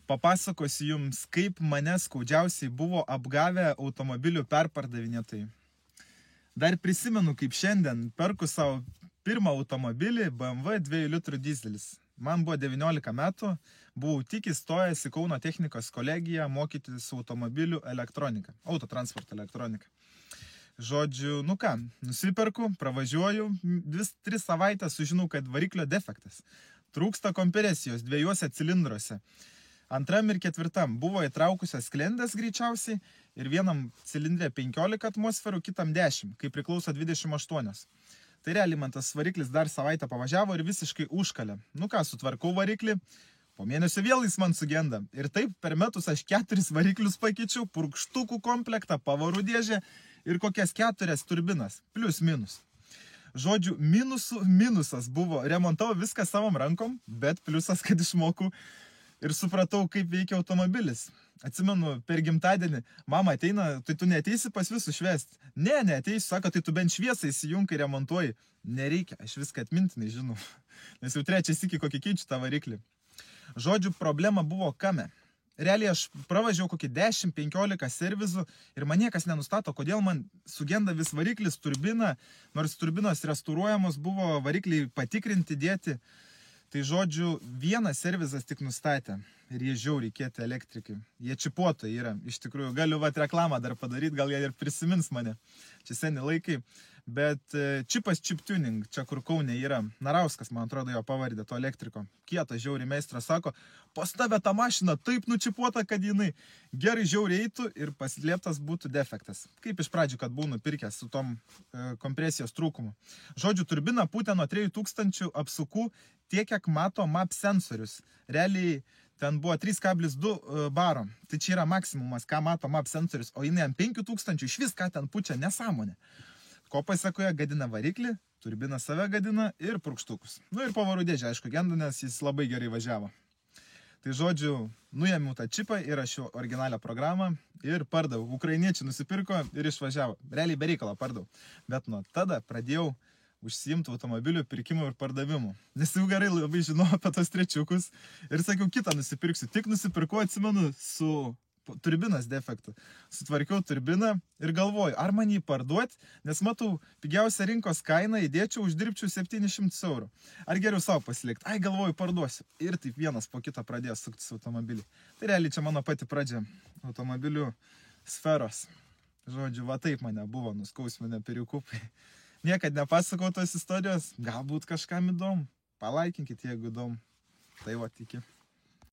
papasakosiu jums, kaip mane skaudžiausiai buvo apgavę automobilių perpardavinėtojai. Dar prisimenu, kaip šiandien perku savo pirmą automobilį BMW 2 litrų dizelis. Man buvo 19 metų, buvau tik įstojęs į Kauno technikos kolegiją mokytis automobilių elektroniką, autotransporto elektroniką. Žodžiu, nusiperku, pravažiuoju, 2-3 savaitės sužinau, kad variklio defektas. Trūksta kompresijos 2 cilindruose. 2 ir 4 buvo įtraukusios sklendės greičiausiai ir vienam cilindrė 15 atmosferų, kitam 10, kai priklauso 28. Tai realiai man tas variklis dar savaitę pavažiavo ir visiškai užkalė. Sutvarkau variklį, po mėnesio vėl jis man sugenda. Ir taip per metus aš 4 variklius pakeičiau, purkštukų komplektą, pavarų dėžę ir kokias 4 turbinas, plius minus. Žodžiu, minusas buvo, remontavau viską savom rankom, bet pliusas, kad išmokau ir supratau, kaip veikia automobilis. Atsimenu, per gimtadienį mama ateina, tai tu neateisi pas visus švęsti. Ne, neateisi, sako, tai tu bent šviesą įsijunk ir remontuoji. Nereikia, aš viską atmintinai žinau, nes jau 3 sykį kokį keičiu tą variklį. Žodžiu, problema buvo kame. Realiai aš pravažiavau kokį 10-15 servizų ir man niekas nenustato, kodėl man sugenda vis variklis, turbina, nors turbinos restauruojamos buvo, varikliai patikrinti, dėti. Tai žodžiu, vienas servizas tik nustatė ir jie žiauriai kieti elektrikai. Jie čipuotojai yra, iš tikrųjų. Galiu reklamą dar padaryti, gal jie ir prisimins mane. Čia seni laikai. Bet čipas chip tuning, čia kur Kaune yra. Narauskas, man atrodo, jo pavardė to elektriko. Kietas žiauriai meistras sako, pas tave tą mašiną taip nučipuota, kad jinai gerai žiauriai eitų ir paslėptas būtų defektas. Kaip iš pradžių, kad būnu pirkęs su tom kompresijos trūkumu. Žodžiu, turbina pūtė nuo 3000 apsukų tiek, kiek mato MAP sensorius. Realiai ten buvo 3,2 baro. Tai čia yra maksimumas, ką mato MAP sensorius, o jinai ant 5000 iš vis, ką ten pučia, nesąmonė. Ko pasakoja, gadina variklį, turbina save gadina ir purkštukus. Ir pavarų dėžę, aišku, genda, nes jis labai gerai važiavo. Tai žodžiu, nuėmiau tą čipą, įrašiau originalią programą ir pardavau. Ukrainiečiai nusipirko ir išvažiavo. Realiai be reikalo pardavau. Bet nuo tada pradėjau užsiimti automobilių pirkimų ir pardavimų. Nes jau gerai labai žinau apie tos trečiukus ir sakiau, kitą nusipirksiu. Tik nusipirkau, atsimenu, su turbinos defektu. Sutvarkiau turbiną ir galvoju, ar man jį parduoti, nes matau, pigiausią rinkos kainą įdėčiau, uždirbčiau 700 eurų. Ar geriau savo pasilikti? Galvoju, parduosiu. Ir taip vienas po kitą pradėjo suktis automobilį. Tai realiai čia mano pati pradžia automobilių sferos. Žodžiu, va taip mane buvo nuskausminę periukupai. Niekad nepasakau tos istorijos, galbūt kažkam įdomu. Palaikinkit, jeigu įdomu. Tai va, iki.